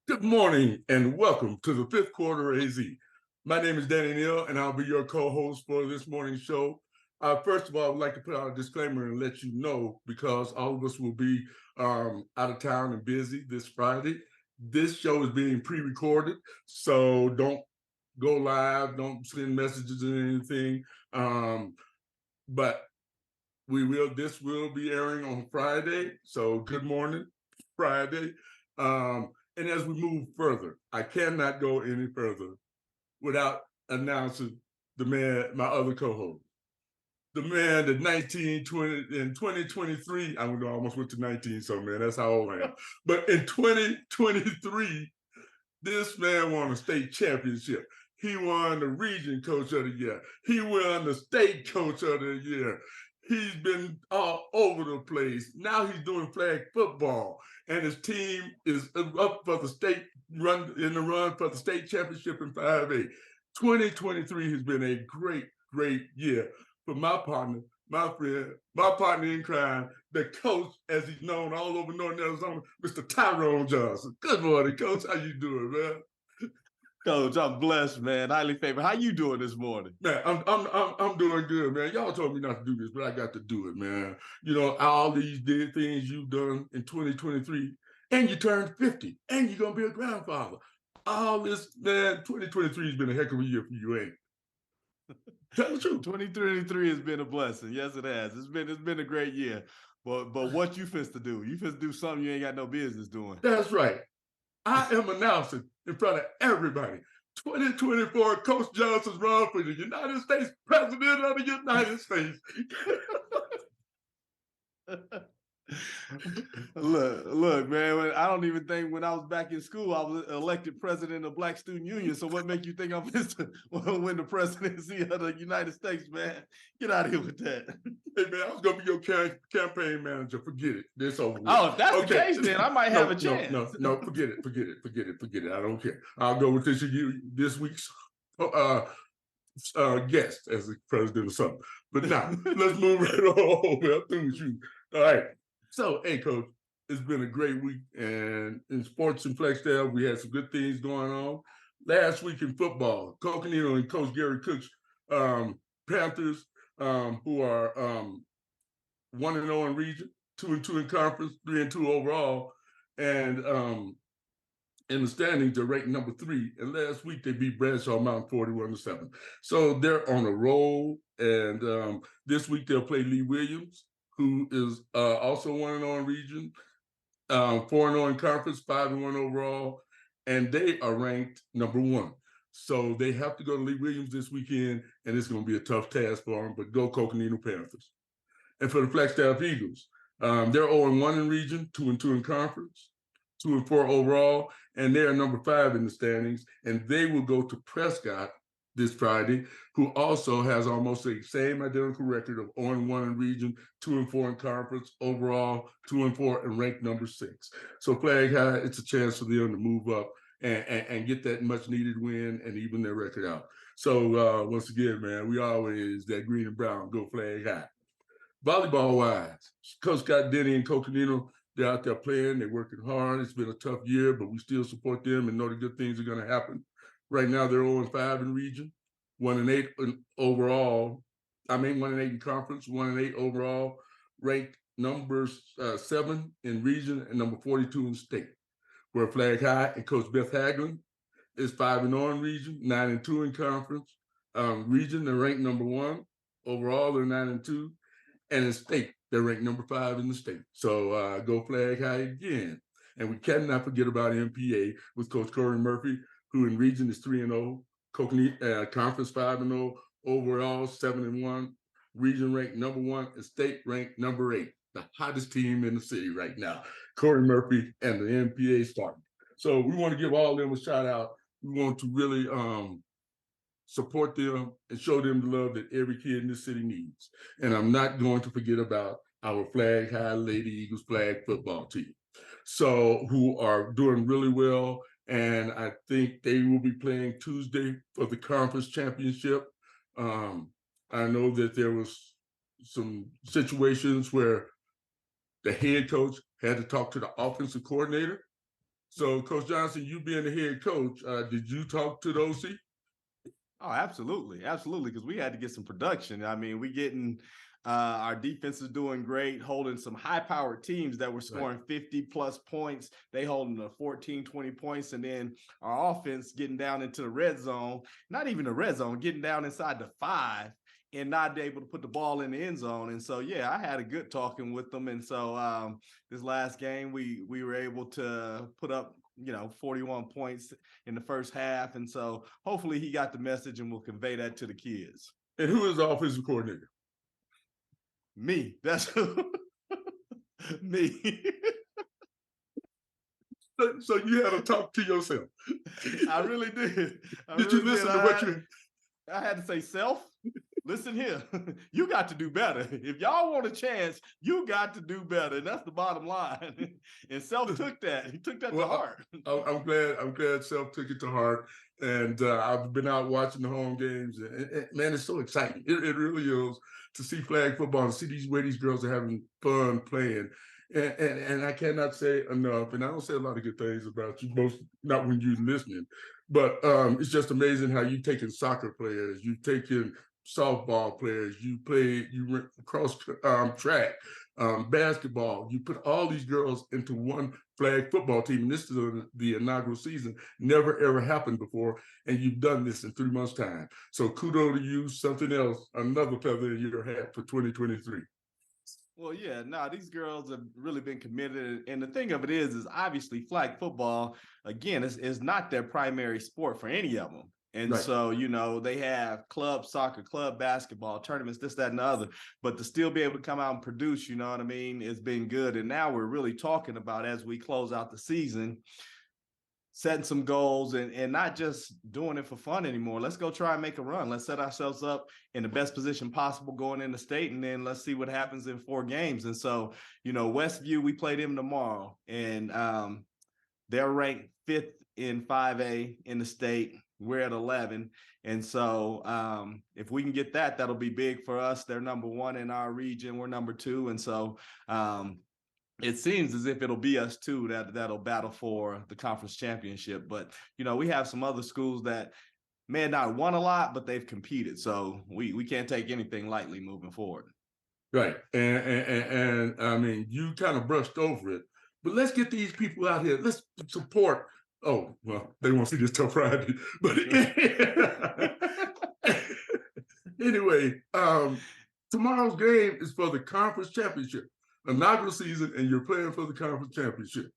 Good morning and welcome to the fifth quarter AZ. My name is Danny Neal and I'll be your co-host for this morning's show. First of all, I would like to put out a disclaimer and let you know, because all of us will be out of town and busy this Friday. This show is being pre-recorded, so don't go live, don't send messages or anything. But this will be airing on Friday, so good morning, Friday. And as we move further, I cannot go any further without announcing the man, my other co-host, the man that 2023, I almost went to 19, so man, that's how old I am. But in 2023, this man won a state championship. He won the region coach of the year. He won the state coach of the year. He's been all over the place. Now he's doing flag football, and his team is up for the state run for the state championship in 5A. 2023 has been a great year for my partner, my friend, my partner in crime, the coach, as he's known all over Northern Arizona, Mr. Tyrone Johnson. Good morning, Coach. How you doing, man? Coach, I'm blessed, man. Highly favored. How you doing this morning? Man, I'm doing good, man. Y'all told me not to do this, but I got to do it, man. You know, all these things you've done in 2023, and you turned 50, and you're gonna be a grandfather. All this, man, 2023 has been a heck of a year for you, ain't it? Tell the truth. 2023 has been a blessing. Yes, it has. It's been a great year. But what you finna to do? You finna do something you ain't got no business doing. That's right. I am announcing in front of everybody, 2024, Coach Johnson's run for the United States President of the United States. look, man. I don't even think when I was back in school, I was elected president of Black Student Union. So what make you think I'm going to win the presidency of the United States, man? Get out of here with that. Hey, man, I was going to be your campaign manager. Forget it. This over with. Oh, if that's the case, then I might have a chance. No, forget it. I don't care. I'll go with this week's guest as the president or something. But now, let's move right on. I'm through with you. All right. So, hey, Coach, it's been a great week. And in sports and Flexdale, we had some good things going on. Last week in football, Coconino and Coach Gary Cook's Panthers, who are 1-0 in region, 2-2 in conference, 3-2 overall. And in the standings, they're ranked number 3. And last week, they beat Bradshaw Mountain 41-7. So they're on a roll. And this week, they'll play Lee Williams, who is also 1-0 in region, 4-0 in conference, 5-1 overall, and they are ranked number 1. So they have to go to Lee Williams this weekend, and it's going to be a tough task for them, but go Coconino Panthers. And for the Flagstaff Eagles, they're 0-1 in region, 2-2 in conference, 2-4 overall, and they are number 5 in the standings, and they will go to Prescott this Friday, who also has almost the same identical record of 0-1 in region, 2-4 in conference, overall 2-4, and ranked number 6. So Flag High, it's a chance for them to move up and get that much needed win and even their record out. So once again, man, we always that green and brown, go Flag High. Volleyball wise, Coach Scott Denny and Coconino, they're out there playing, they're working hard. It's been a tough year, but we still support them and know the good things are going to happen. Right now, they're 0-5 in region, 1-8 in overall. 1-8 in conference, 1-8 overall, ranked number 7 in region and number 42 in state. Where Flag High and Coach Beth Haglin is 5-0 in region, 9-2 in conference. Region, they're ranked number 1. Overall, they're 9-2. And in state, they're ranked number 5 in the state. So go Flag High again. And we cannot forget about MPA with Coach Corey Murphy, who in region is 3-0, conference 5-0, overall 7-1, region ranked number 1, and state ranked number 8. The hottest team in the city right now, Corey Murphy and the MPA starting. So we want to give all of them a shout out. We want to really support them and show them the love that every kid in this city needs. And I'm not going to forget about our Flag High Lady Eagles flag football team. So who are doing really well. And I think they will be playing Tuesday for the conference championship. I know that there was some situations where the head coach had to talk to the offensive coordinator So, Coach Johnson, you being the head coach, did you talk to the OC? Oh, absolutely, absolutely. Because we had to get some production. I mean, we getting our defense is doing great, holding some high-powered teams that were scoring 50-plus points. They holding the 14, 20 points, and then our offense getting down into the red zone. Not even the red zone, getting down inside the 5 and not able to put the ball in the end zone. And so, yeah, I had a good talking with them. And so this last game, we were able to put up 41 points in the first half. And so hopefully he got the message and will convey that to the kids. And who is the offensive coordinator? Me. That's me. So you had to talk to yourself. I really did. Did you listen to what you... I had to say, self, listen here. You got to do better. If y'all want a chance, you got to do better. And that's the bottom line. And Self took that. He took that to heart. I'm glad Self took it to heart. And I've been out watching the home games. And man, it's so exciting. It really is to see flag football and see these way these girls are having fun playing. And I cannot say enough, and I don't say a lot of good things about you, most not when you're listening, but it's just amazing how you've taken soccer players, you've taken softball players, you went cross track, basketball, you put all these girls into one flag football team, and this is the inaugural season, never ever happened before, and you've done this in 3 months' time. So kudos to you, something else, another feather in your hat for 2023. Well, yeah, no, these girls have really been committed. And the thing of it is obviously flag football, again, is not their primary sport for any of them. And so, they have club soccer, club basketball, tournaments, this, that, and the other. But to still be able to come out and produce, it's been good. And now we're really talking about, as we close out the season, setting some goals and not just doing it for fun anymore. Let's go try and make a run. Let's set ourselves up in the best position possible going into state, and then let's see what happens in 4 games. And so, Westview, we play them tomorrow, and they're ranked 5th in 5A in the state. We're at 11. And so if we can get that, that'll be big for us. They're number 1 in our region. We're number 2. And so it seems as if it'll be us too that'll battle for the conference championship. But, we have some other schools that may have not won a lot, but they've competed. So we can't take anything lightly moving forward. Right. And I mean, you kind of brushed over it, but let's get these people out here. Let's support. Oh, well, they won't see this till Friday. But anyway, tomorrow's game is for the conference championship. Inaugural season, and you're playing for the conference championship.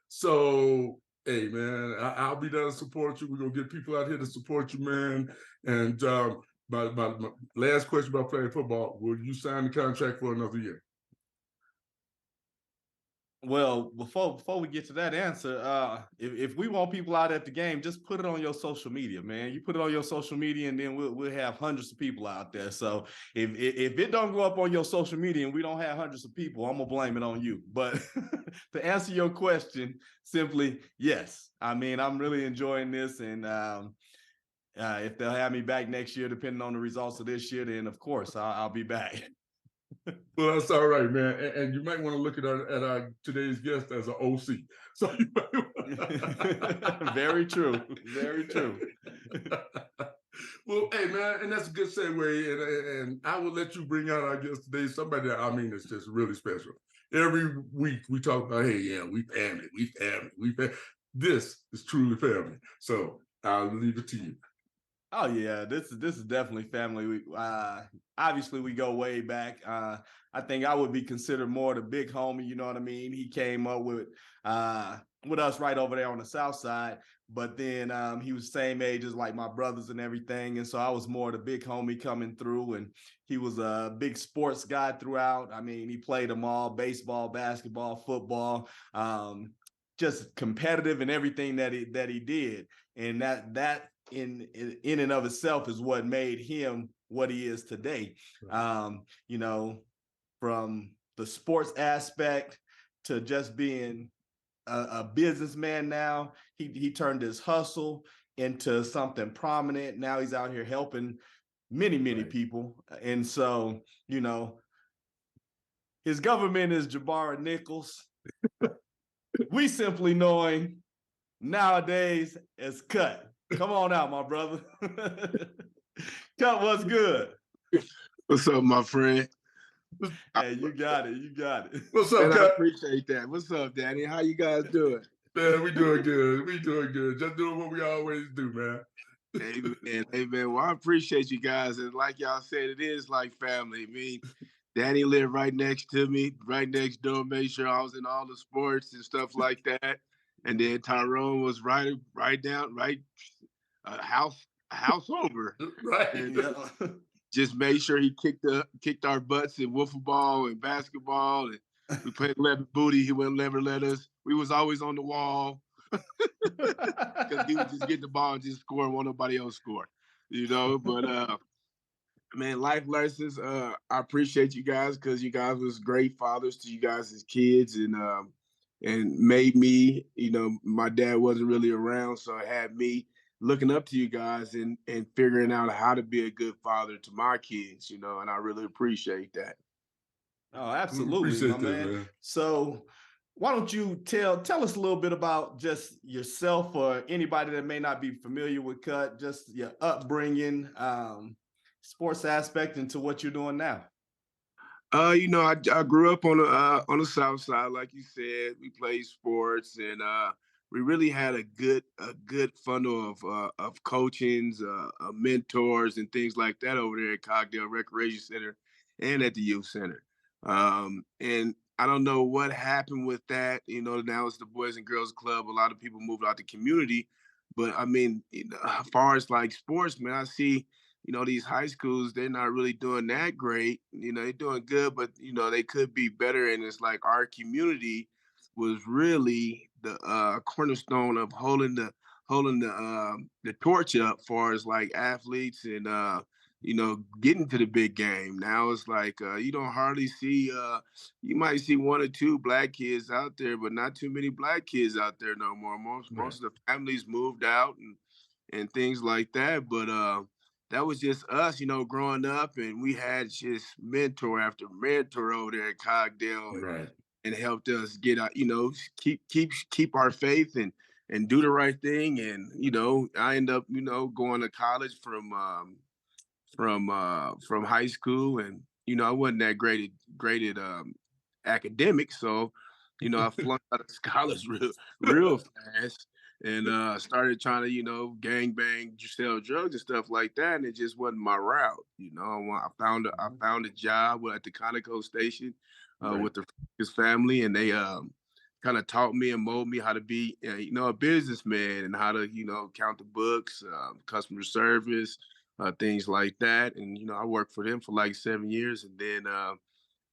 So, hey, man, I'll be there to support you. We're going to get people out here to support you, man. And my last question about playing football, will you sign the contract for another year? Well, before we get to that answer, if we want people out at the game, just put it on your social media, man. You put it on your social media, and then we'll have hundreds of people out there. So if it don't go up on your social media and we don't have hundreds of people, I'm gonna blame it on you. But to answer your question, simply yes. I mean, I'm really enjoying this, and if they'll have me back next year, depending on the results of this year, then of course I'll be back. Well, that's all right, man. And you might want to look at our today's guest as an OC. So you might... Very true. Very true. Well, hey, man, and that's a good segue. And I will let you bring out our guest today, somebody that I mean is just really special. Every week we talk about, hey, yeah, we family. This is truly family. So I'll leave it to you. Oh yeah, this is definitely family. Obviously we go way back. I think I would be considered more the big homie. You know what I mean? He came up with us right over there on the south side, but then he was the same age as like my brothers and everything, and so I was more the big homie coming through. And he was a big sports guy throughout. I mean, he played them all: baseball, basketball, football. Just competitive in everything that he did, and that in and of itself is what made him what he is today. Right. From the sports aspect to just being a businessman now, he turned his hustle into something prominent. Now he's out here helping many right. people. And so, his government is Jabarha Nichols. We simply know him nowadays as Kutt. Come on out, my brother. Kutt, what's good? What's up, my friend? Hey, you got it. You got it. What's up, Man, I Kutt? appreciate that. What's up, Danny? How you guys doing? Man, we doing good. We doing good. Just doing what we always do, man. Amen. Well, I appreciate you guys. And like y'all said, it is like family. I mean, Danny lived right next to me, right next door, made sure I was in all the sports and stuff like that. And then Tyrone was right a house over. Right. And Yeah. just made sure he kicked our butts in wiffle ball and basketball. And we played 11 booty. He would never let us. We was always on the wall. Because he would just get the ball and just score and won't nobody else score, But man, life lessons. I appreciate you guys because you guys was great fathers to you guys as kids and made me. My dad wasn't really around, so it had me looking up to you guys and figuring out how to be a good father to my kids. And I really appreciate that. Oh, absolutely, my Appreciate that, man. So why don't you tell us a little bit about just yourself or anybody that may not be familiar with Kutt, just your upbringing, sports aspect into what you're doing now. I grew up on the south side, like you said. We played sports, and we really had a good funnel of coachings, mentors, and things like that over there at Cogdale Recreation Center and at the youth center. And I don't know what happened with that. Now it's the Boys and Girls Club. A lot of people moved out the community, but I mean, as far as like sports, man, I see these high schools, they're not really doing that great. They're doing good, but, they could be better. And it's like our community was really the cornerstone of holding the torch up far as like athletes and, getting to the big game. Now it's like you don't hardly see, you might see one or two black kids out there, but not too many black kids out there no more. Most of the families moved out and things like that. But that was just us, growing up, and we had just mentor after mentor over there at Cogdale, and helped us get out, keep our faith and do the right thing. And I end up, going to college from high school, and I wasn't that great at academics, so I flunked out of college real fast. And started trying to, gang bang, sell drugs and stuff like that, and it just wasn't my route. I found a job at the Conoco station with his family, and they kind of taught me and molded me how to be, a businessman and how to, count the books, customer service, things like that. And I worked for them for like 7 years, and then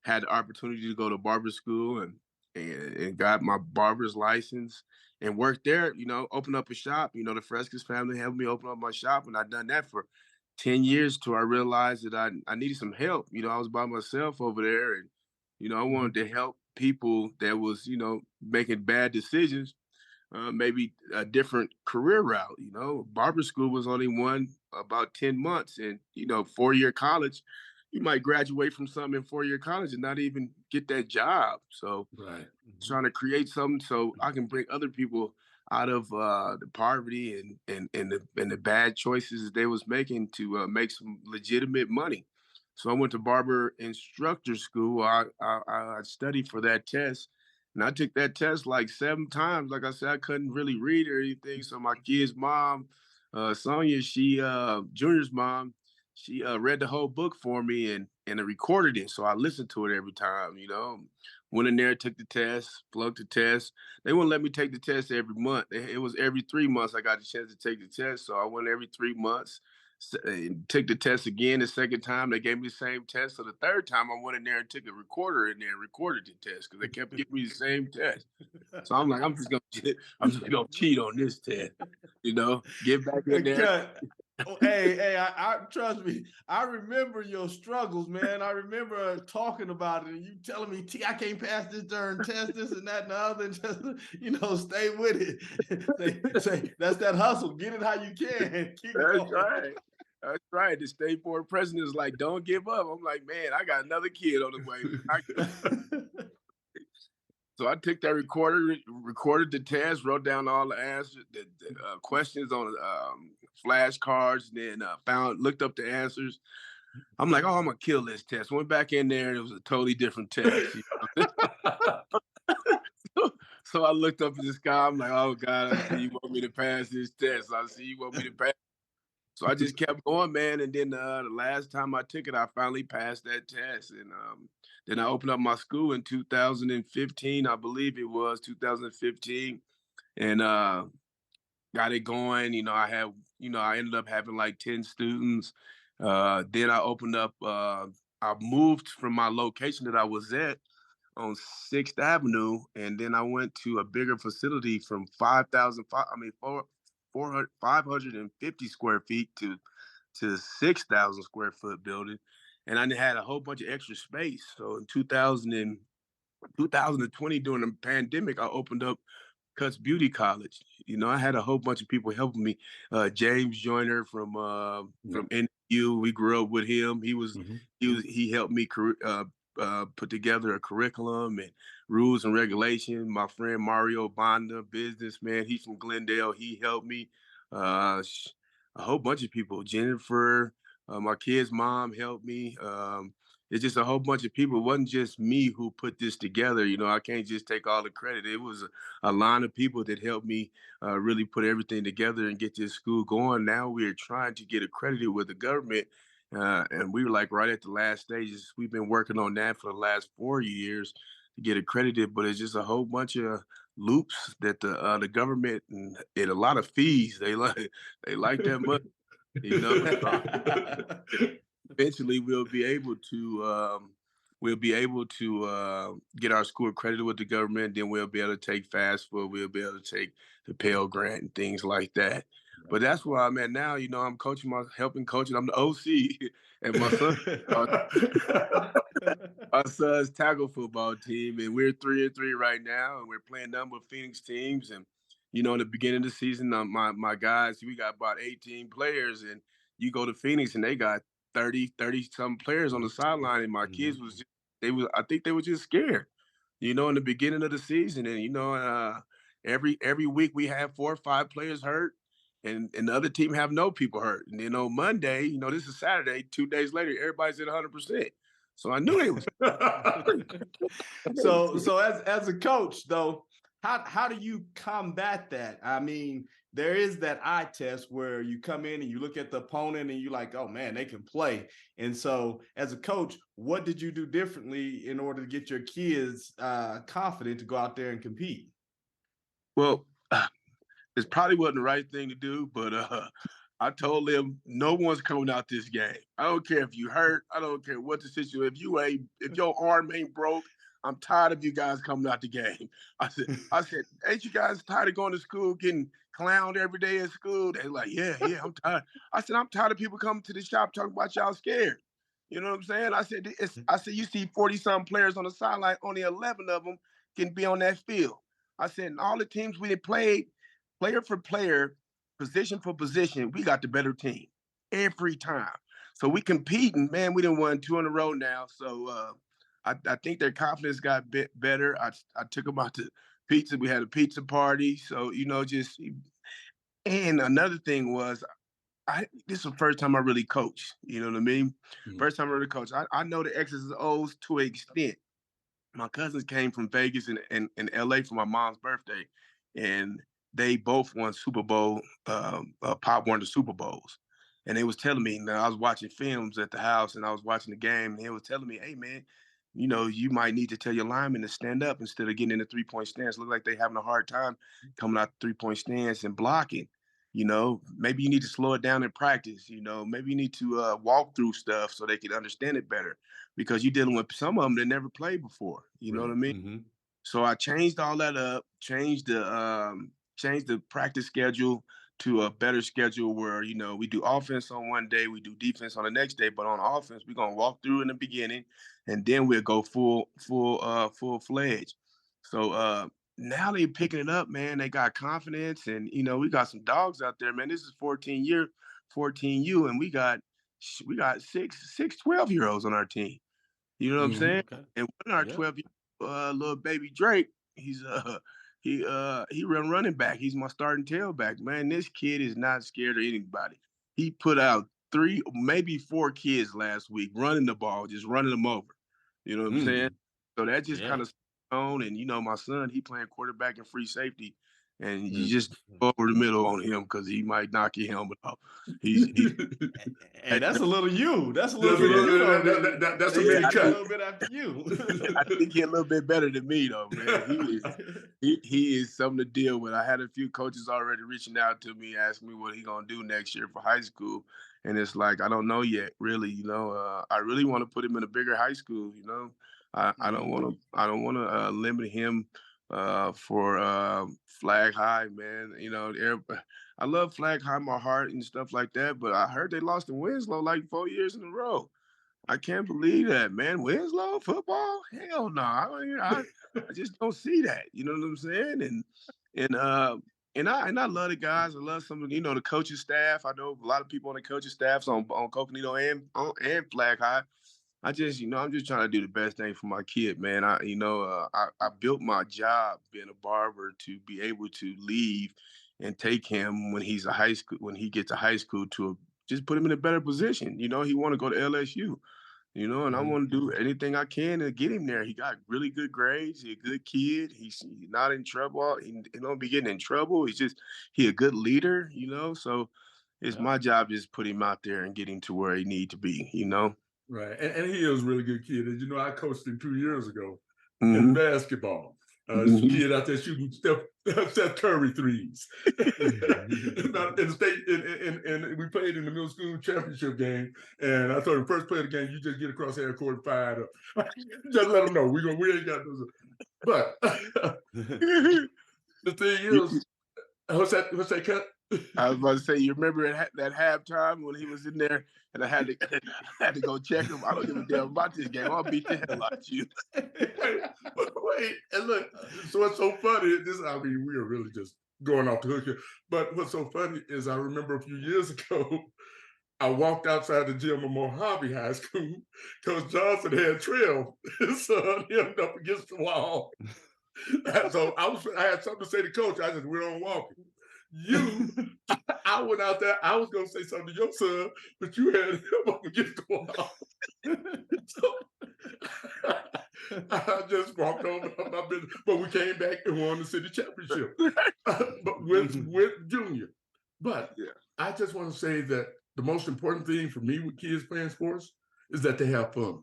had the opportunity to go to barber school and got my barber's license and worked there, opened up a shop. The Frescas family helped me open up my shop, and I've done that for 10 years till I realized that I needed some help. I was by myself over there, and, I wanted to help people that was, making bad decisions, maybe a different career route. Barber school was only one about 10 months, and, 4-year college, you might graduate from something in 4-year college and not even get that job. So trying to create something so I can bring other people out of the poverty and the bad choices that they was making to make some legitimate money. So I went to barber instructor school. I studied for that test, and I took that test like 7 times. Like I said, I couldn't really read or anything. So my kid's mom, Sonia, Junior's mom, she read the whole book for me and recorded it. So I listened to it every time, Went in there, took the test, flunked the test. They wouldn't let me take the test every month. It was every 3 months I got the chance to take the test. So I went every 3 months, and took the test again the second time. They gave me the same test. So the third time I went in there and took a recorder in there and recorded the test because they kept giving me the same test. So I'm like, I'm just gonna cheat on this test, get back in there. Hey, I trust me. I remember your struggles, man. I remember talking about it, and you telling me, "T, I can't pass this darn test, this and that and the other." And just, stay with it. Say that's that hustle. Get it how you can. Keep going. Right. That's right. The state board president is like, "Don't give up." I'm like, man, I got another kid on the way. So I took that recorder, recorded the test, wrote down all the answers, the questions on flashcards, then looked up the answers. I'm like, oh, I'm gonna kill this test. Went back in there, and it was a totally different test. So I looked up at the sky. I'm like, oh God, I see you want me to pass this test. I see you want me to pass. So I just kept going, man. And then the last time I took it, I finally passed that test. And then I opened up my school in 2015, I believe it was 2015, and got it going. I ended up having like 10 students. Then I opened up. I moved from my location that I was at on 6th Avenue, and then I went to a bigger facility from 550 square feet to 6,000 square foot building, and I had a whole bunch of extra space. So in 2020, during the pandemic, I opened up Kutt's Beauty College. I had a whole bunch of people helping me. James Joyner from NU, we grew up with him. He helped me put together a curriculum and rules and regulations. My friend Mario Bonda, businessman, he's from Glendale. He helped me. A whole bunch of people. Jennifer, my kid's mom helped me. It's just a whole bunch of people. It wasn't just me who put this together. I can't just take all the credit. It was a line of people that helped me really put everything together and get this school going. Now we're trying to get accredited with the government. And we were like right at the last stages. We've been working on that for the last 4 years to get accredited, but it's just a whole bunch of loops that the government and a lot of fees. They like that much, So eventually we'll be able to get our school accredited with the government. Then we'll be able to take FAFSA. We'll be able to take the Pell Grant and things like that. But that's where I'm at now. I'm helping coaching. I'm the OC, and my son's tackle football team, and we're 3-3 right now, and we're playing a number of Phoenix teams. And in the beginning of the season, my guys, we got about 18 players, and you go to Phoenix, and they got 30 some players on the sideline, and my kids I think they were just scared, in the beginning of the season. And every week we have 4 or 5 players hurt, and the other team have no people hurt. And then on Monday, this is Saturday, 2 days later, everybody's at 100%. So I knew they was. So as a coach though, how do you combat that? I mean, there is that eye test where you come in and you look at the opponent and you're like, oh man, they can play. And so as a coach, what did you do differently in order to get your kids confident to go out there and compete? Well, it probably wasn't the right thing to do, but I told them no one's coming out this game. I don't care if you hurt. I don't care what the situation. If your arm ain't broke, I'm tired of you guys coming out the game. I said, ain't you guys tired of going to school, getting clowned every day at school? They're like, yeah, I'm tired. I said, I'm tired of people coming to the shop talking about y'all scared. You know what I'm saying? I said, you see 40-some players on the sideline, only 11 of them can be on that field. I said, and all the teams we had played, player for player, position for position, we got the better team every time. So we competing, man. We done won 2 in a row now. So I think their confidence got a bit better. I took them out to pizza. We had a pizza party. So and another thing was, this is the first time I really coached. You know what I mean? Mm-hmm. First time I really coached. I know the X's and O's to an extent. My cousins came from Vegas and LA for my mom's birthday, and they both won Super Bowl. Pop won the Super Bowls, and they was telling me. Now I was watching films at the house, and I was watching the game, and they was telling me, "Hey, man, you might need to tell your linemen to stand up instead of getting in the 3-point stance. Look like they having a hard time coming out the 3-point stance and blocking. Maybe you need to slow it down in practice. Maybe you need to walk through stuff so they can understand it better, because you're dealing with some of them that never played before. You know what I mean? Mm-hmm. So I changed all that up, changed the practice schedule to a better schedule where, we do offense on one day, we do defense on the next day. But on offense, we're going to walk through in the beginning, and then we'll go full-fledged. So now they're picking it up, man. They got confidence, and, we got some dogs out there, man. This is 14U, and we got 6 12-year-olds on our team. You know what I'm saying? Okay. And one of our 12-year little baby Drake, he run running back. He's my starting tailback. Man, this kid is not scared of anybody. He put out 3, maybe 4 kids last week running the ball, just running them over. You know what I'm saying? So that just kind of on. And my son, he playing quarterback and free safety, and you just go over the middle on him because he might knock your helmet off. Hey, that's a little you. That's a little that's a mini cut. A little bit after you. I think he's a little bit better than me, though, man. He is something to deal with. I had a few coaches already reaching out to me, asking me what he gonna do next year for high school, and it's like I don't know yet. Really, I really want to put him in a bigger high school. I don't want to limit him for Flag High, man. I love Flag High, my heart and stuff like that. But I heard they lost to Winslow like 4 years in a row. I can't believe that, man. Winslow football? Hell no. I just don't see that. You know what I'm saying? And I love the guys. I love some of the coaching staff. I know a lot of people on the coaching staffs on Coconino and Flag High. I'm just trying to do the best thing for my kid, man. I built my job being a barber to be able to leave and take him when he gets to high school to just put him in a better position. He want to go to LSU, and I want to do anything I can to get him there. He got really good grades. He's a good kid. He's not in trouble. He don't be getting in trouble. He a good leader, so it's my job just put him out there and get him to where he need to be, Right. And he is a really good kid. And I coached him 2 years ago in basketball. Kid out there shooting Steph Curry threes. In the state, and we played in the middle school championship game. And I told him, first play of the game, you just get across half court and fire it up. Just let him know we ain't got those. But the thing is, what's that cut? I was about to say, you remember that halftime when he was in there and I had to go check him? I don't give a damn about this game. I'll beat the hell out of you. Wait, and look, so what's so funny, we are really just going off the hook here. But what's so funny is I remember a few years ago, I walked outside the gym of Mojave High School. Coach Johnson had trailed his son hemmed up against the wall. So I had something to say to Coach. I said, we're on walking. I went out there. I was going to say something to your son, but you had him up against the wall. So I just walked over my business. But we came back and won the city championship but with Junior. But I just want to say that the most important thing for me with kids playing sports is that they have fun.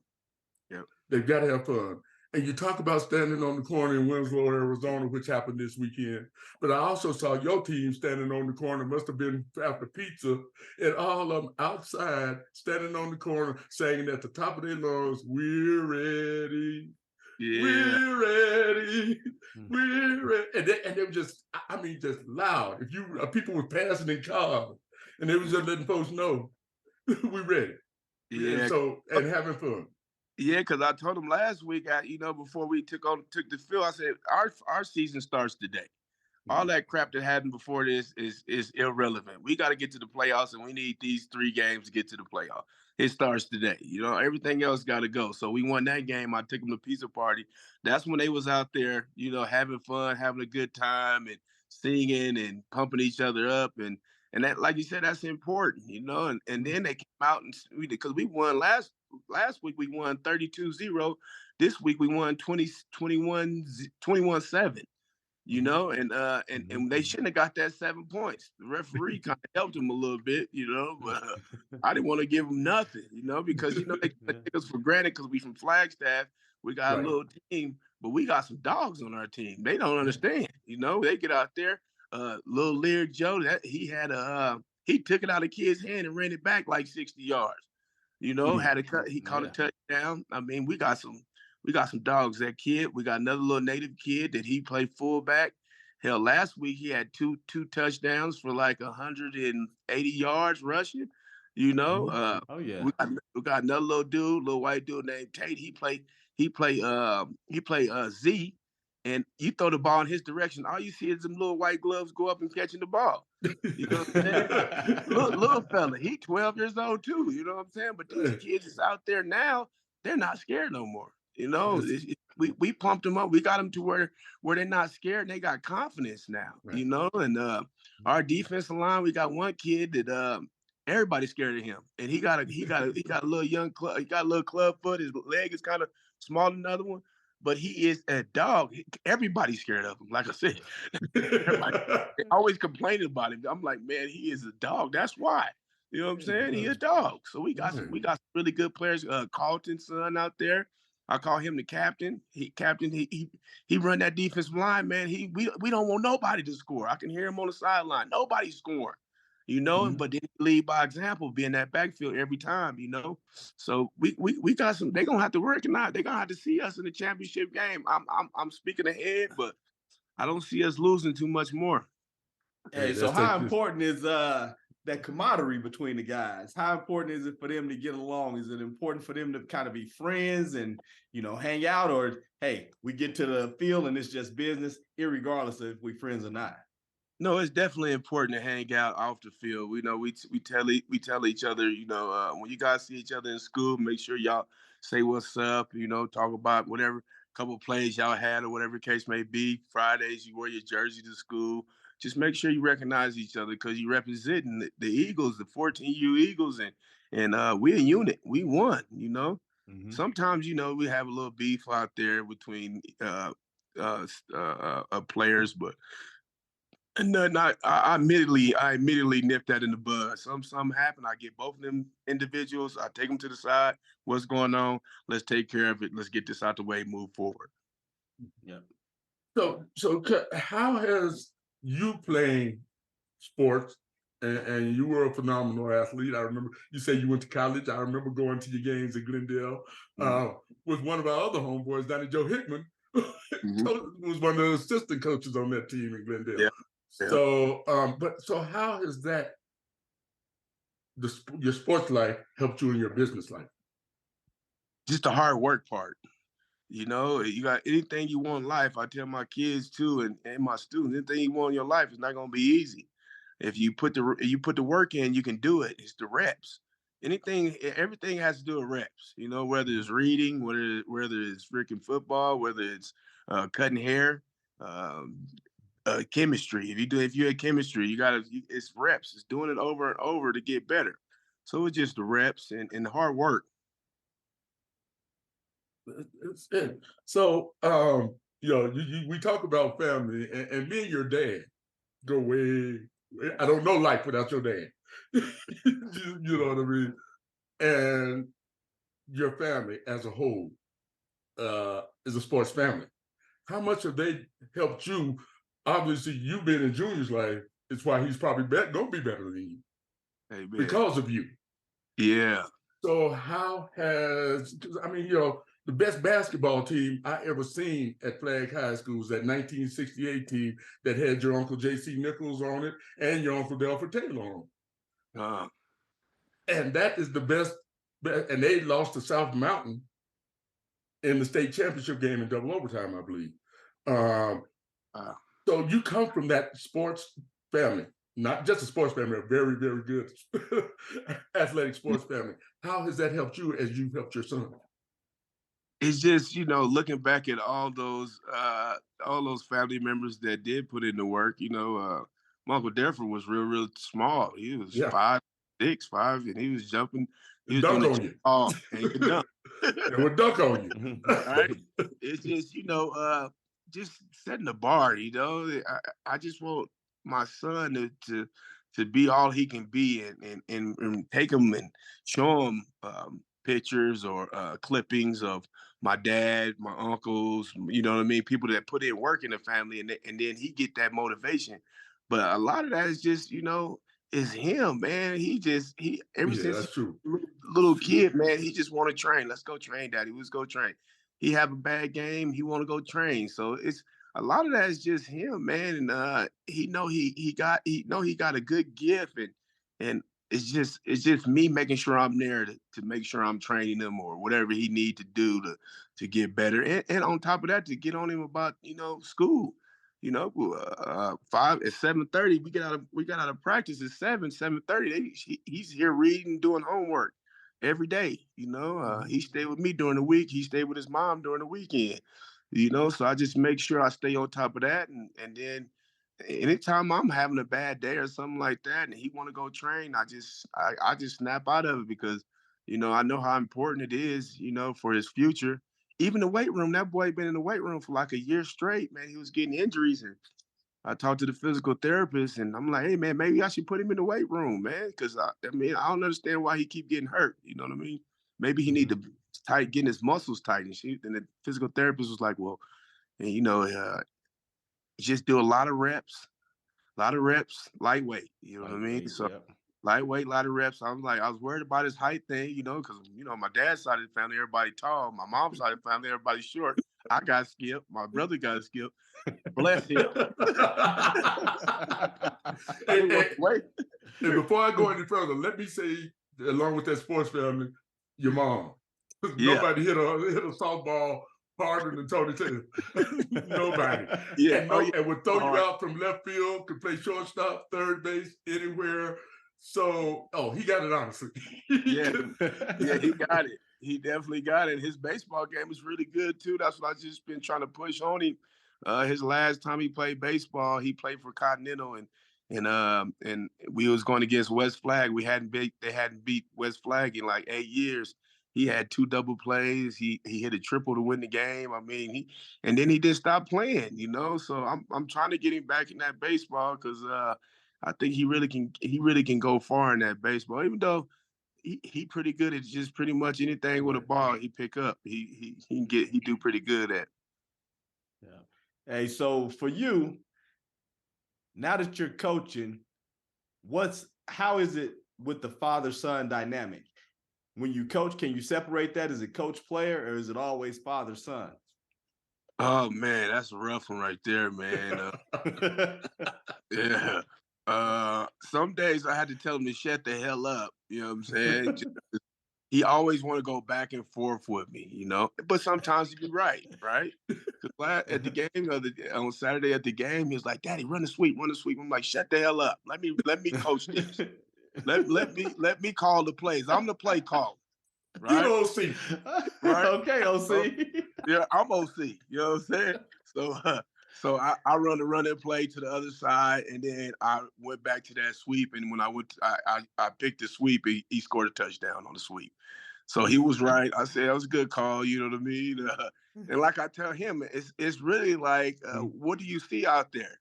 Yeah. They've got to have fun. And you talk about standing on the corner in Winslow, Arizona, which happened this weekend. But I also saw your team standing on the corner, must have been after pizza, and all of them outside standing on the corner, saying at the top of their lungs, "We're ready. Yeah. We're ready. We're ready." And they were just loud. If people were passing in cars, and they were just letting folks know, we're ready. Yeah. And having fun. Yeah, because I told him last week, before we took the field, I said our season starts today. All that crap that happened before this is irrelevant. We got to get to the playoffs, and we need these 3 games to get to the playoff. It starts today. Everything else got to go. So we won that game. I took them to pizza party. That's when they was out there, having fun, having a good time, and singing and pumping each other up. And that, like you said, that's important, And then they came out because we won last week. We won 32-0. This week we won 21-7. And they shouldn't have got that 7 points. The referee kind of helped them a little bit, but I didn't want to give them nothing, because they take us for granted because we from Flagstaff. We got a little team, but we got some dogs on our team. They don't understand, They get out there. Little Lear Joe, he took it out of the kid's hand and ran it back like 60 yards. Had a cut. He caught a touchdown. I mean, we got some dogs. That kid. We got another little native kid that he played fullback. Hell, last week he had two touchdowns for like 180 yards rushing. We got another little white dude named Tate. He played Z, and you throw the ball in his direction. All you see is them little white gloves go up and catching the ball. You know what I'm saying? little fella, he 12 years old too. You know what I'm saying? But these kids is out there now. They're not scared no more. You know, we pumped them up. We got them to where they're not scared and they got confidence now. Right. You know, and our defensive line, we got one kid that everybody's scared of him, and he got a little young club. He got a little club foot. His leg is kind of smaller than the other one, but he is a dog. Everybody's scared of him. Like I said, everybody, they always complaining about him. I'm like, man, he is a dog. That's why. You know what I'm saying? He a dog. So we got some really good players. Carlton's son out there. I call him the captain. He run that defensive line, man. We don't want nobody to score. I can hear him on the sideline. Nobody's scoring, you know. But then he lead by example, being that backfield every time, you know. So we got some. They're gonna have to work it out. They're gonna have to see us in the championship game. I'm speaking ahead, but I don't see us losing too much more. Hey, so how important is that camaraderie between the guys? How important is it for them to get along? Is it important for them to kind of be friends and, you know, hang out, or hey, we get to the field and it's just business, irregardless of if we friends or not? No, it's definitely important to hang out off the field. We know we tell each other, you know, when you guys see each other in school, make sure y'all say what's up, you know, talk about whatever couple plays y'all had or whatever the case may be. Fridays, you wear your jersey to school. Just make sure you recognize each other because you're representing the Eagles, the 14U Eagles, and we're a unit. We won, you know. Sometimes, you know, we have a little beef out there between players, but no, not. I immediately nipped that in the bud. Something happened. I get both of them individuals. I take them to the side. What's going on? Let's take care of it. Let's get this out the way. Move forward. Yeah. So how has you playing sports, and you were a phenomenal athlete? I remember you said you went to college. I remember going to your games in Glendale with one of our other homeboys, Donnie Joe Hickman, was one of the assistant coaches on that team in Glendale. Yeah. So, so how has that your sports life helped you in your business life? Just the hard work part. You know, you got anything you want in life. I tell my kids too, and my students, anything you want in your life is not going to be easy. If you put the work in, you can do it. It's the reps. Everything has to do with reps. You know, whether it's reading, whether it's freaking football, whether it's cutting hair, chemistry. If you're at chemistry, it's reps. It's doing it over and over to get better. So it's just the reps and the hard work. It's it. So, you know, we talk about family, and me and your dad go way. I don't know life without your dad. You know what I mean? And your family as a whole is a sports family. How much have they helped you? Obviously, you being in Junior's life is why he's probably gonna be better than you. Amen. Because of you. Yeah. So how I mean, you know, the best basketball team I ever seen at Flag High School was that 1968 team that had your Uncle J.C. Nichols on it and your Uncle Delford Taylor on it. And that is the best, and they lost to South Mountain in the state championship game in double overtime, I believe. So you come from that sports family, not just a sports family, a very, very good athletic sports family. How has that helped you as you've helped your son? It's just, you know, looking back at all those family members that did put in the work, you know, my Uncle Delford was real small. He was 5'6", 5, and he was jumping. He was dunk doing on you. And he could dunk. It would dunk on you. Right? It's just, you know, just setting the bar, you know. I just want my son to be all he can be and take him and show him pictures or clippings of my dad, my uncles, you know what I mean? People that put in work in the family, and then he get that motivation. But a lot of that is just, you know, is him, man. Ever since that's true. Little kid, man, he just want to train. Let's go train, Daddy. Let's go train. He have a bad game, he want to go train. So it's a lot of that is just him, man. And he know he got a good gift, and it's just me making sure I'm there to make sure I'm training him or whatever he need to do to get better. And on top of that, to get on him about, you know, school. You know, 7:30, we got out of practice at 7:30. He's here reading, doing homework. every day. He stayed with me during the week. He stayed with his mom during the weekend. So I just make sure I stay on top of that, and then anytime I'm having a bad day or something like that, and he want to go train, I just snap out of it because I know how important it is, for his future. Even the weight room, that boy been in the weight room for like a year straight, man. He was getting injuries, and I talked to the physical therapist, and I'm like, hey man, maybe I should put him in the weight room, man, because I don't understand why he keep getting hurt. You know what I mean? Maybe he need to getting his muscles tight. And the physical therapist was like, well, and, just do a lot of reps, lightweight. You know what I mean? So lightweight, a lot of reps. I was worried about his height thing, because my dad's side of the family, everybody tall. My mom's side of the family, everybody short. I got skipped. My brother got skipped. Bless him. And before I go any further, let me say, along with that sports family, your mom. Nobody hit a softball harder than Tony Taylor. Nobody. Yeah. And would throw you out from left field, could play shortstop, third base, anywhere. So, he got it, honestly. Yeah, he got it. He definitely got it. His baseball game is really good, too. That's what I just been trying to push on him. His last time he played baseball, he played for Continental, and we was going against West Flag. They hadn't beat West Flag in like 8 years. He had 2 double plays. He hit a triple to win the game. I mean, and then he didn't stop playing. So I'm trying to get him back in that baseball because I think he really can go far in that baseball. Even though he pretty good at just pretty much anything with a ball he pick up. He do pretty good at. Yeah. Hey, so for you, now that you're coaching, how is it with the father-son dynamic? When you coach, can you separate that? Is it coach-player or is it always father-son? Oh man, that's a rough one right there, man. Yeah. Some days I had to tell him to shut the hell up. You know what I'm saying? He always want to go back and forth with me, But sometimes he be right? Because at the game on Saturday at the game, he was like, "Daddy, run the sweep, run the sweep." I'm like, "Shut the hell up. Let me coach this. Let me call the plays. I'm the play caller." Right? You OC. Right? Okay, OC. Yeah, I'm OC. You know what I'm saying? So I run the run and play to the other side, and then I went back to that sweep. And when I picked the sweep, he scored a touchdown on the sweep. So he was right. I said, that was a good call. You know what I mean? And like I tell him, it's really like, what do you see out there?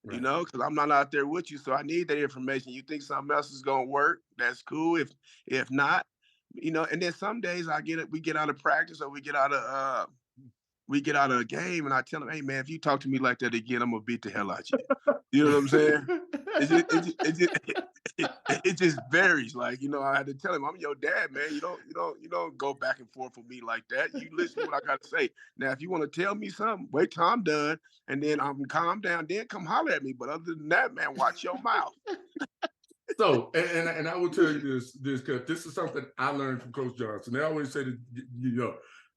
Right. Because I'm not out there with you. So I need that information. You think something else is going to work? That's cool. If not, and then some days we get out of practice or we get out of a game, and I tell him, hey man, if you talk to me like that again, I'm gonna beat the hell out of you. You know what I'm saying? It just varies. Like, I had to tell him, I'm your dad, man. You don't go back and forth with me like that. You listen to what I gotta say. Now, if you want to tell me something, wait till I'm done, and then I'm calm down, then come holler at me. But other than that, man, watch your mouth. So, and I will tell you this because this is something I learned from Coach Johnson. They always say that,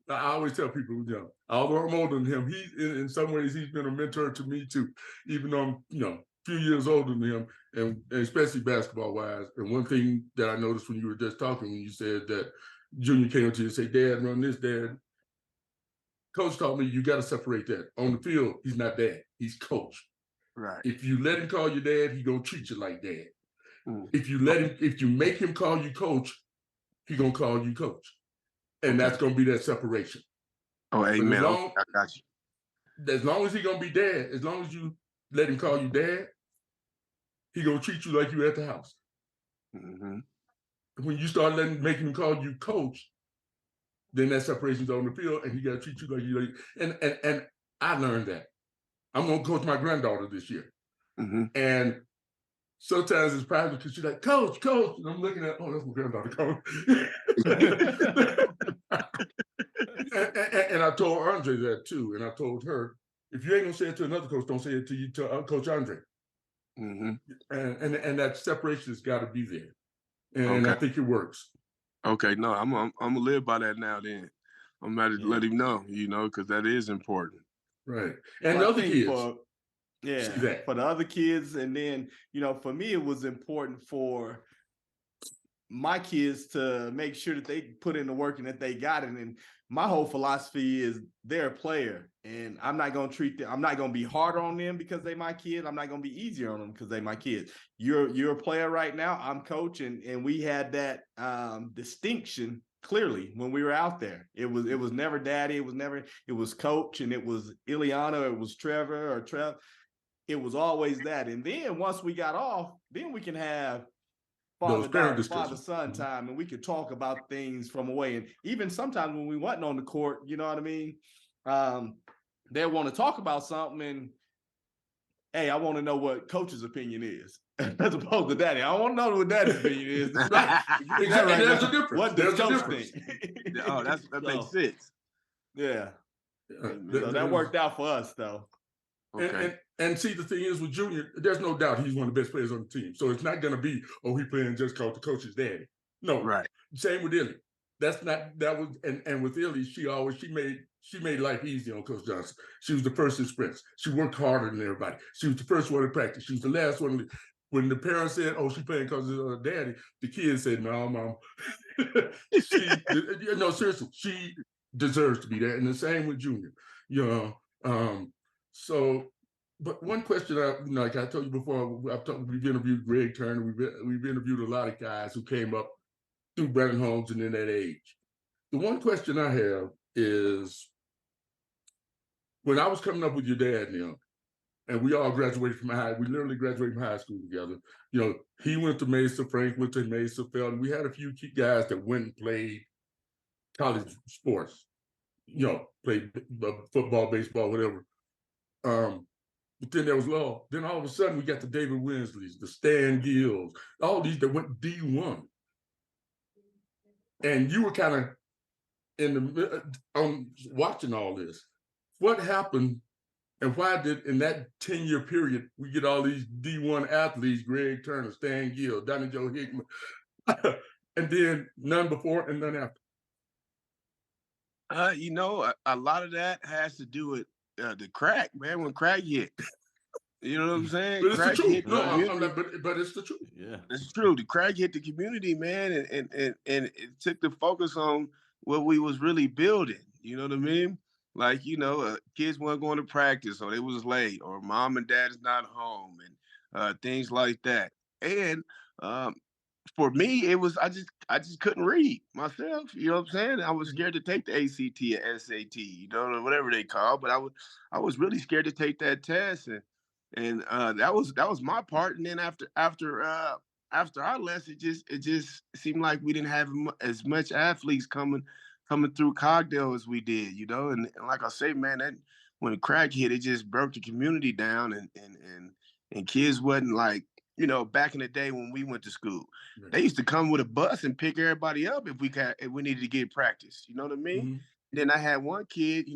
I always tell people, although I'm older than him, he in some ways he's been a mentor to me too, even though I'm, a few years older than him, and especially basketball wise. And one thing that I noticed when you were just talking, when you said that Junior came up to you and said, "Dad, run this, Dad." Coach taught me you got to separate that. On the field, he's not dad, he's coach. Right. If you let him call you dad, he gonna treat you like dad. If you make him call you coach, he gonna call you coach. And that's gonna be that separation. Oh, amen. I got you. As long as he gonna be dad, as long as you let him call you dad, he gonna treat you like you at the house. Mm-hmm. When you start making him call you coach, then that separation's on the field, and he gotta treat you like you. And I learned that. I'm gonna coach my granddaughter this year, and sometimes it's private because she's like, "Coach, coach," and I'm looking at, oh, that's my granddaughter calling. And I told Andre that too, and I told her, if you ain't gonna say it to another coach, don't say it to Coach Andre. And that separation has got to be there, and I think it works. Okay, no, I'm gonna live by that now. Then I'm gonna let him know, because that is important. Right, and the other kids. For the other kids, and then for me, it was important for my kids to make sure that they put in the work and that they got it. And my whole philosophy is they're a player, and I'm not going to treat them. I'm not going to be harder on them because they my kids. I'm not going to be easier on them because they my kids. You're a player right now. I'm coach, and we had that distinction clearly when we were out there. It was never daddy. It was coach, and it was Ileana, it was Trevor or Trev. It was always that. And then once we got off, then we can have father-daughter, father-son time, and we could talk about things from away. And even sometimes when we wasn't on the court, you know what I mean? They want to talk about something, and hey, I want to know what coach's opinion is. As opposed to daddy. I want to know what daddy's opinion is. Right. Exactly. Right. There's a difference. What does coach think? Oh, that makes sense. Yeah. So that worked out for us, though. Okay. And see, the thing is with Junior, there's no doubt he's one of the best players on the team. So it's not going to be, oh, he playing just called the coach's daddy. No. Right. Same with Illy. And with Illy, she made life easy on Coach Johnson. She was the first in sprints. She worked harder than everybody. She was the first one in practice. She was the last one. When the parents said, oh, she playing because of her daddy, the kids said, no, mom. No, seriously, she deserves to be there. And the same with Junior. So, but one question, like I told you before, we've interviewed Greg Turner. We've interviewed a lot of guys who came up through Brandon Holmes and in that age. The one question I have is, when I was coming up with your dad, and we all graduated from we literally graduated from high school together. He went to Mesa, Frank went to Mesa, Felton. We had a few key guys that went and played college sports, played football, baseball, whatever. But then there was law. Then all of a sudden we got the David Winsleys, the Stan Gills, all these that went D1. And you were kind of watching all this. What happened, and why did, in that 10-year period, we get all these D1 athletes, Greg Turner, Stan Gill, Donnie Joe Hickman, and then none before and none after? A lot of that has to do with the crack, man, when crack hit. You know what I'm saying? But it's crack the truth. Hit No, I'm not, but it's the truth. Yeah, it's true. The crack hit the community, man, and it took the focus on what we was really building. You know what I mean? Like, kids weren't going to practice, or they was late, or mom and dad is not home, and things like that. And for me, it was I just couldn't read myself. You know what I'm saying? I was scared to take the ACT or SAT, whatever they call. But I was really scared to take that test, and that was my part. And then after I left, it just seemed like we didn't have as much athletes coming through Cogdale as we did, And like I say, man, that when the crack hit, it just broke the community down, and kids wasn't like, back in the day when we went to school, right. They used to come with a bus and pick everybody up if we needed to get practice. You know what I mean? Mm-hmm. Then I had one kid,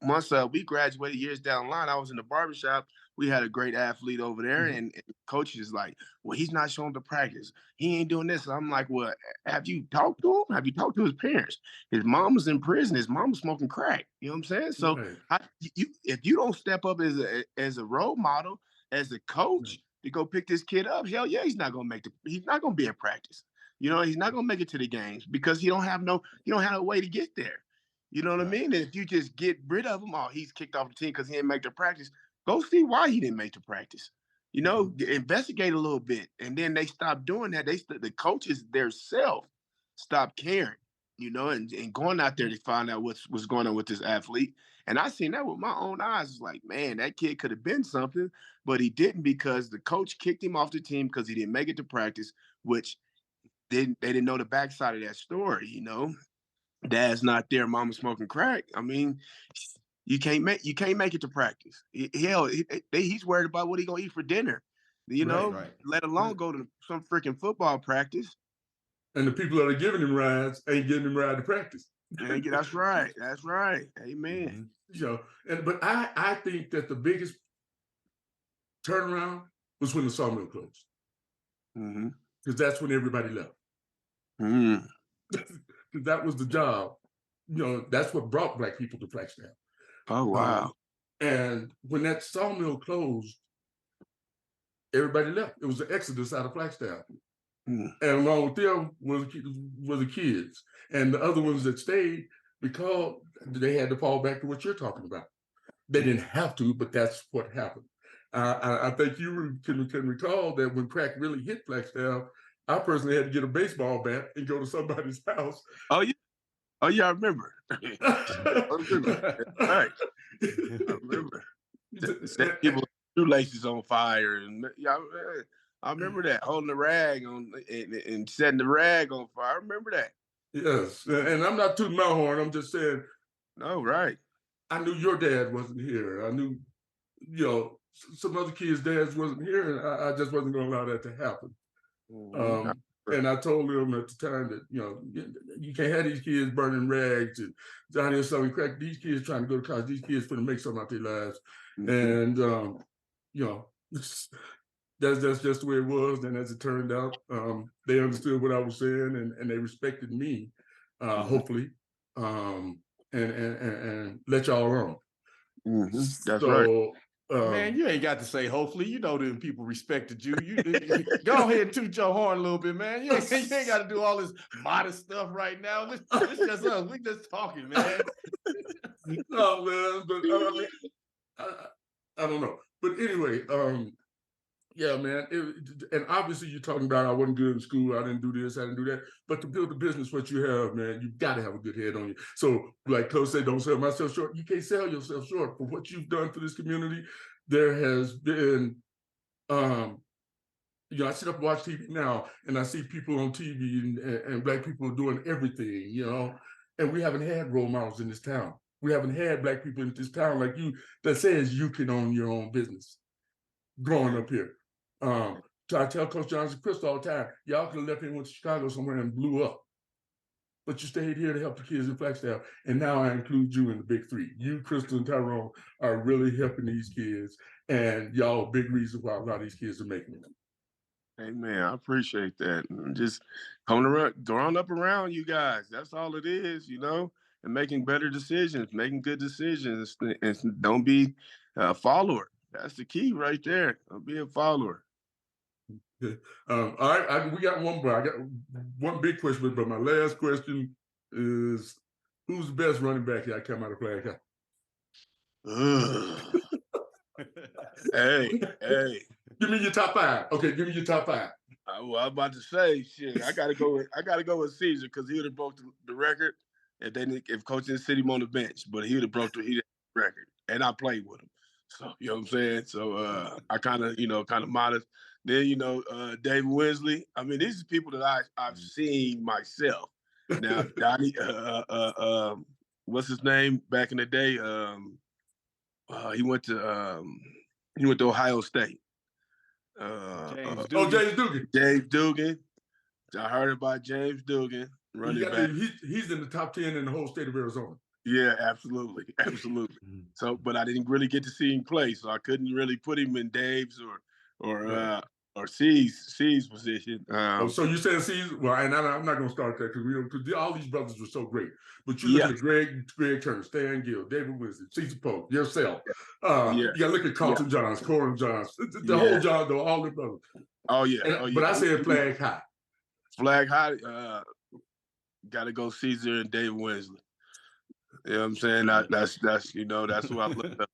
once we graduated years down the line, I was in the barbershop. We had a great athlete over there, mm-hmm. and coach is like, well, he's not showing up to practice. He ain't doing this. So I'm like, well, have you talked to him? Have you talked to his parents? His mom was in prison. His mom was smoking crack. You know what I'm saying? So right. If you don't step up as a role model, as a coach, right. to go pick this kid up, hell yeah, he's not gonna be in practice. He's not gonna make it to the games because he don't have no way to get there. You know what I mean? And if you just get rid of him, he's kicked off the team because he didn't make the practice. Go see why he didn't make the practice. Investigate a little bit. And then they stopped doing that. The coaches themselves stopped caring, and going out there to find out what's going on with this athlete. And I seen that with my own eyes. It's like, man, that kid could have been something, but he didn't because the coach kicked him off the team because he didn't make it to practice, which they didn't know the backside of that story, Dad's not there, mama's smoking crack. I mean, you can't make it to practice. He's worried about what he gonna eat for dinner, right. Let alone go to some freaking football practice. And the people that are giving him rides ain't giving him ride to practice. That's right. That's right. Amen. Mm-hmm. But I think that the biggest turnaround was when the sawmill closed. Mm-hmm. Because that's when everybody left. Mm-hmm. That was the job. That's what brought Black people to Flagstaff. Oh, wow. And when that sawmill closed, everybody left. It was an exodus out of Flagstaff. Mm. And along with them were the kids. And the other ones that stayed, because they had to fall back to what you're talking about. They didn't have to, but that's what happened. I think you can recall that when crack really hit Flagstaff, I personally had to get a baseball bat and go to somebody's house. Oh yeah, I remember. I remember. Right. I remember. Set people's shoelaces on fire, and yeah, I remember that, holding the rag on and setting the rag on fire. I remember that. Yes, and I'm not tooting my horn. I'm just saying. No, right. I knew your dad wasn't here. I knew, some other kids' dads wasn't here, and I just wasn't going to allow that to happen. Mm-hmm. And I told him at the time that, you can't have these kids burning rags and down here selling crack. These kids trying to go to college. These kids going to make something out of their lives. Mm-hmm. And, that's just the way it was. And as it turned out, they understood what I was saying, and they respected me, hopefully, and let y'all alone. Mm-hmm. That's right. Man, you ain't got to say hopefully. You know them people respected you. You go ahead and toot your horn a little bit, man. You ain't got to do all this modest stuff right now. It's just us. We just talking, man. No, man, but I don't know. But anyway, yeah, man. And obviously you're talking about I wasn't good in school. I didn't do this. I didn't do that. But to build a business, what you have, man, you got to have a good head on you. So like Coach said, don't sell myself short. You can't sell yourself short for what you've done for this community. There has been, I sit up and watch TV now, and I see people on TV and Black people doing everything, and we haven't had role models in this town. We haven't had Black people in this town like you that says you can own your own business growing up here. So I tell Coach Johnson Crystal all the time, y'all could have left here and went to Chicago somewhere and blew up. But you stayed here to help the kids in Flagstaff. And now I include you in the big three. You, Crystal, and Tyrone are really helping these kids. And y'all a big reason why a lot of these kids are making it. Hey, man, I appreciate that. Just coming around, growing up around you guys. That's all it is, and making better decisions, making good decisions. And don't be a follower. That's the key right there. Don't be a follower. All right, we got one more. I got one big question, but my last question is, who's the best running back that come out of Flagstaff? Hey. Give me your top five. Okay, give me your top five. Well, I'm about to say, shit. I gotta go with Caesar because he would have broke the record if Coach didn't sit him on the bench. But he would have broke the record, and I played with him. So you know what I'm saying. So I kind of modest. Then David Winsley. I mean, these are people that I've seen myself. Now Donnie, what's his name back in the day? He went to Ohio State. James Dugan. James Dugan. I heard about James Dugan running back. He's in the top 10 in the whole state of Arizona. Yeah, absolutely. So, but I didn't really get to see him play, so I couldn't really put him in Dave's or C's position. So you said C's? Well, and I'm not going to start that because all these brothers were so great. But you look at Greg Turner, Stan Gill, David Winston, Caesar Pope, yourself. You got to look at Carlton Johns, Corin Johns, the whole John, though, all the brothers. Oh yeah. But I said flag high. Flag high. Got to go Caesar and David Winsley. You know what I'm saying? That's who I look up.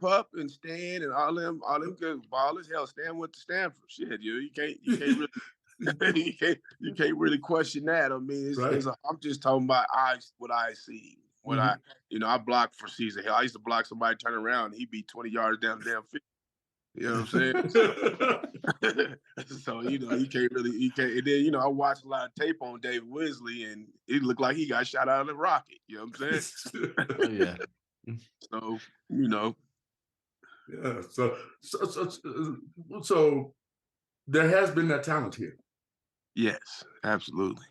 Pup and Stan and all them good ballers. Hell, Stan went to Stanford. Shit, you can't really you can't really question that. I mean, I'm just talking about what I see. I blocked for Caesar. Hell, I used to block somebody, turn around, and he'd be 20 yards down the damn field. You know what I'm saying? So, you can't. And then, I watched a lot of tape on David Winsley, and it looked like he got shot out of the rocket. You know what I'm saying? Oh, yeah. So, Yeah. So there has been that talent here. Yes, absolutely.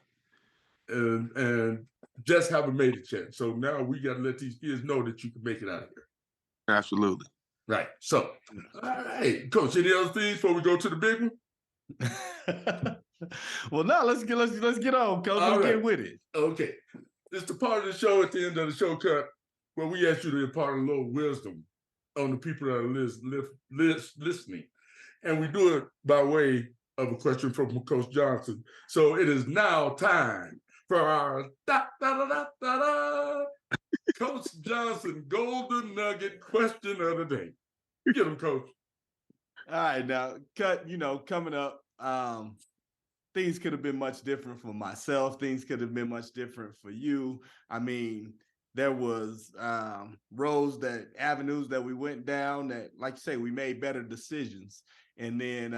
And just haven't made it yet. So now we got to let these kids know that you can make it out of here. Absolutely. Right. So, all right, Coach, any other things before we go to the big one? Well, now let's get on, Coach. Let's get with it. Okay. It's the part of the show at the end of the show cut where we ask you to impart a little wisdom on the people that are listening. And we do it by way of a question from Coach Johnson. So it is now time for our Coach Johnson Golden Nugget question of the day. Get him, Coach. All right, now, Kutt, coming up, things could have been much different for myself. Things could have been much different for you. I mean, there was avenues that we went down that, like you say, we made better decisions. And then,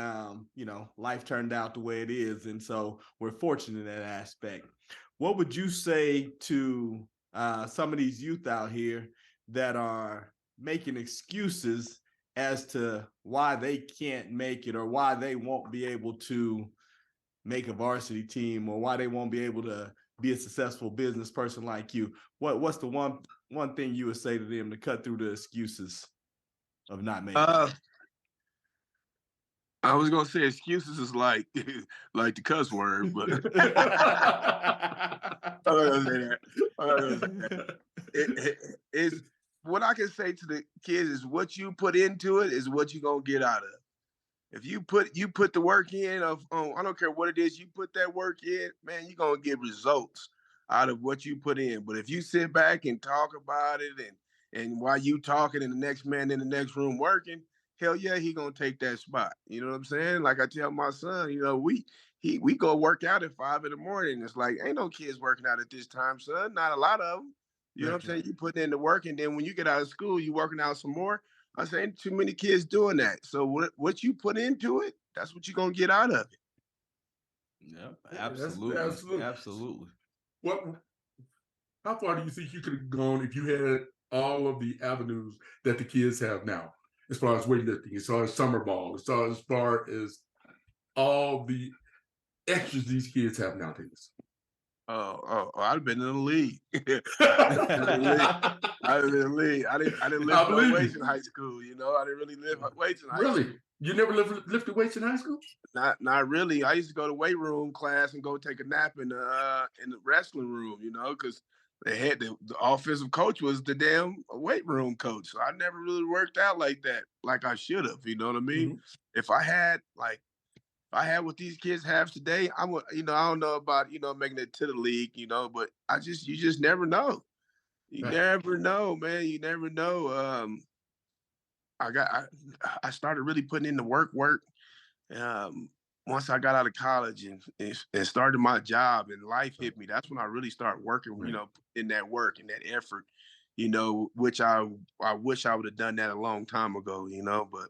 life turned out the way it is. And so we're fortunate in that aspect. What would you say to some of these youth out here that are making excuses as to why they can't make it or why they won't be able to make a varsity team or why they won't be able to be a successful business person like you? What's the one thing you would say to them to cut through the excuses of not making it? I was gonna say excuses is like the cuss word, but I'm not gonna say that. It's what I can say to the kids is what you put into it is what you're gonna get out of. If you put the work in I don't care what it is, you put that work in, man, you're gonna get results out of what you put in. But if you sit back and talk about it and while you talking and the next man in the next room working, hell yeah, he gonna take that spot. You know what I'm saying? Like I tell my son, we go work out at 5 a.m. It's like ain't no kids working out at this time, son. Not a lot of them. You know what I'm saying? You put in the work, and then when you get out of school, you working out some more. I say ain't too many kids doing that. So what you put into it, that's what you're gonna get out of it. Yep, absolutely. Absolutely. How far do you think you could have gone if you had all of the avenues that the kids have now, as far as weightlifting, as far as summer ball, as far as all the extras these kids have nowadays? I'd have been in the league. I'd have been in the league. I didn't lift no weights in high school. I didn't really lift weights in high school. Really? You never lifted weights in high school? Not really. I used to go to weight room class and go take a nap in the wrestling room. Because they had the offensive coach was the damn weight room coach. So I never really worked out like that, like I should have. You know what I mean? Mm-hmm. If I had what these kids have today, I don't know about, making it to the league, but you just never know. You never know, man. You never know. I started really putting in the work. Once I got out of college and started my job and life hit me, that's when I really started working, in that work and that effort, which I wish I would have done that a long time ago, but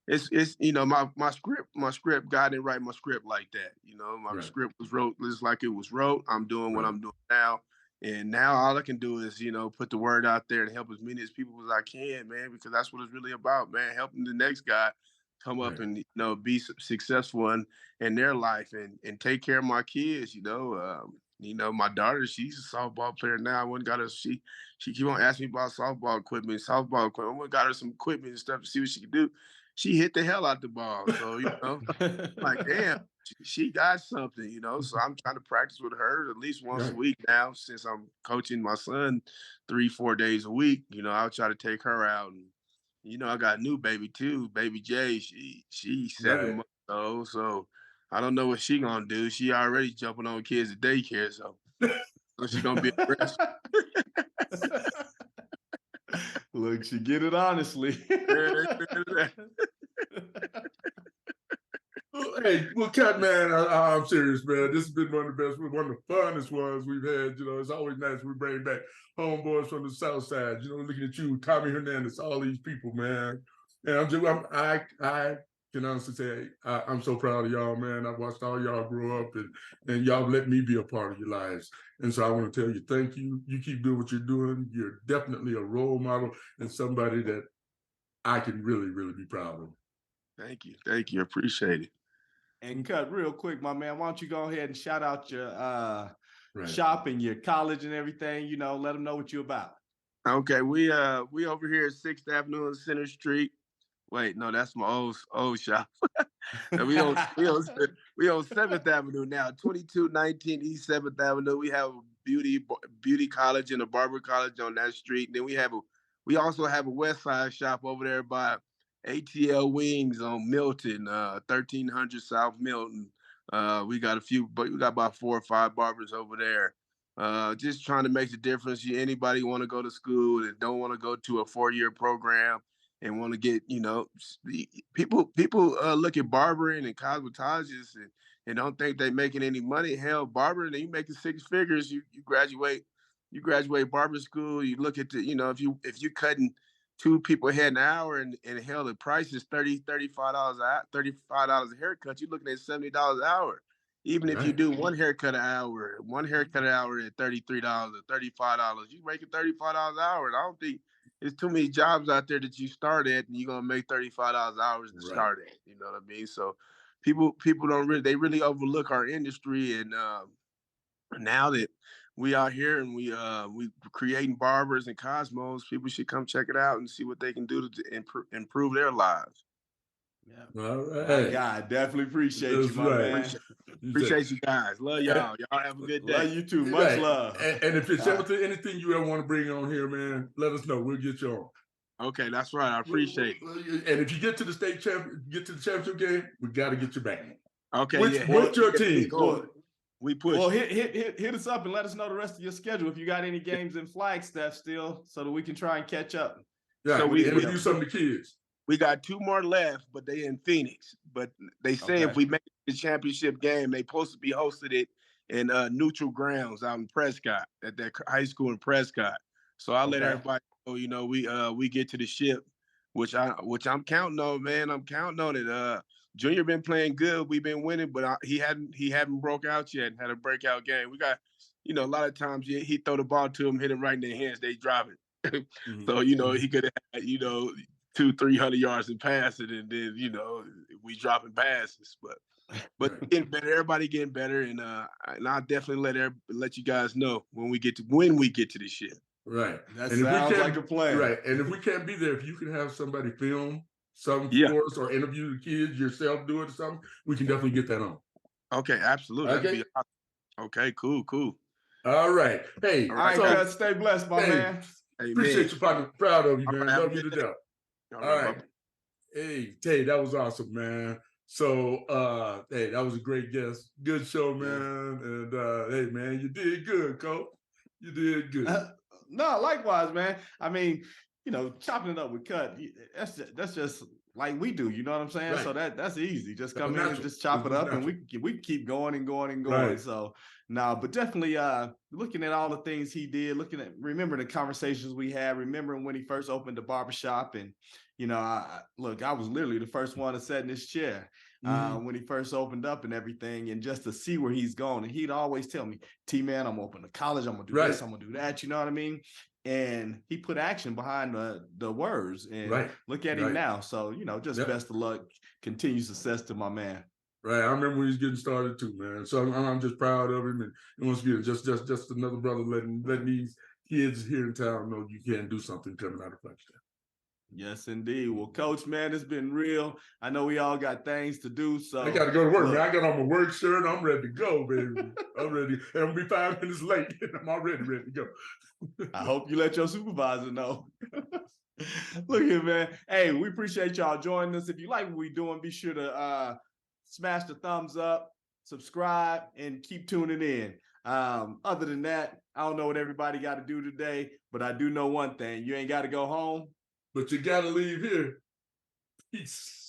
it's my script, God didn't write my script like that. My script was wrote just like it was wrote. I'm doing what I'm doing now. And now all I can do is, put the word out there and help as many people as I can, man, because that's what it's really about, man, helping the next guy come up and, be successful in their life and take care of my kids, my daughter, she's a softball player now. I went and got her, she keep on asking me about softball equipment. I went and got her some equipment and stuff to see what she could do. She hit the hell out the ball. So, like, damn, she got something, So I'm trying to practice with her at least once a week now since I'm coaching my son 3-4 days a week. I'll try to take her out. And, I got a new baby too, baby Jay. She's 7 months old. So I don't know what she gonna do. She already jumping on kids at daycare. So she gonna be a wrestler. Look, she get it honestly. Hey, well, Kutt, man, I'm serious, man. This has been one of the best, one of the funnest ones we've had. It's always nice we bring back homeboys from the South Side. Looking at you, Tommy Hernandez, all these people, man. And I can honestly say I'm so proud of y'all, man. I've watched all y'all grow up, and y'all let me be a part of your lives. And so I want to tell you, thank you. You keep doing what you're doing. You're definitely a role model and somebody that I can really, really be proud of. Thank you. Appreciate it. And Kutt, real quick, my man, why don't you go ahead and shout out your shop and your college and everything, let them know what you're about. Okay, we over here at 6th Avenue and Center Street. Wait, no, that's my old shop. we on 7th Avenue now, 2219 East 7th Avenue. We have a beauty college and a barber college on that street. And then we also have a West Side shop over there by ATL Wings on Milton, 1300 South Milton. We got but we got about 4 or 5 barbers over there. Just trying to make the difference. Anybody want to go to school that don't want to go to a 4-year program and want to get, people look at barbering and cosmetologists and don't think they making any money. Hell, barbering, you making 6 figures. You graduate barber school. You look at if you cutting 2 people head an hour and hell, the price is $35 a haircut. You're looking at $70 an hour. Even if you do one haircut an hour at $33 or $35, you making $35 an hour. And I don't think there's too many jobs out there that you start at and you're gonna make $35 an hour to start at. You know what I mean? So people they really overlook our industry. And now that we out here and we creating barbers and cosmos, people should come check it out and see what they can do to improve their lives. Yeah. All right. God, definitely appreciate you, my man. Appreciate you guys. Love y'all. Y'all have a good day. Love you too. Much love. And if it's anything you ever want to bring on here, man, let us know. We'll get you on. Okay, that's right. I appreciate it. And if you get to the championship game, we got to get you back. Okay. What's your team? We push. Well, hit us up and let us know the rest of your schedule if you got any games in Flagstaff still, so that we can try and catch up. Yeah, so we interview some of the kids. We got 2 more left, but they in Phoenix. But they say if we make the championship game, they supposed to be hosted it in neutral grounds out in Prescott at that high school in Prescott. So I'll let everybody know. We get to the ship, which I'm counting on, man. I'm counting on it. Junior been playing good. We've been winning, but he hadn't broke out yet and had a breakout game. We got, a lot of times he throw the ball to him, hit him right in their hands, they drop it. So he could have had 200-300 yards and pass it, and then we dropping passes. But getting better, everybody getting better, and I'll definitely let you guys know when we get to the ship. Right. That sounds like a plan. Right. And if we can't be there, if you can have somebody film something for us or interview the kids yourself, do it or something, we can definitely get that on. Okay, absolutely. Okay. Okay, cool. All right. Hey, all right, guys, stay blessed, my man. Hey, appreciate you, partner. Proud of you, man. Love you to death. All right. Hey, Tay, that was awesome, man. So, hey, that was a great guest. Good show, man. And hey, man, you did good, Coach. You did good. No, likewise, man. I mean, chopping it up with Kutt, that's just like we do. You know what I'm saying? Right. So that's easy. Just come in and just chop it up, and we keep going and going and going. Right. So but definitely looking at all the things he did, remembering the conversations we had, remembering when he first opened the barbershop, and I was literally the first one to sit in this chair when he first opened up and everything, and just to see where he's going. And he'd always tell me, T-Man, I'm open to college. I'm gonna do this. I'm gonna do that. You know what I mean? And he put action behind the words, and look at him now. So, just best of luck, continued success to my man. Right. I remember when he was getting started too, man. So I'm just proud of him. And once again, just another brother letting these kids here in town know you can do something coming out of Flagstaff. Yes, indeed. Well, Coach, man, it's been real. I know we all got things to do, so I got to go to work, man. I got on my work shirt. I'm ready to go, baby. I'm ready. And I'll be 5 minutes late, and I'm already ready to go. I hope you let your supervisor know. Look here, man. Hey, we appreciate y'all joining us. If you like what we're doing, be sure to smash the thumbs up, subscribe, and keep tuning in. Other than that, I don't know what everybody got to do today, but I do know one thing. You ain't got to go home, but you got to leave here. Peace.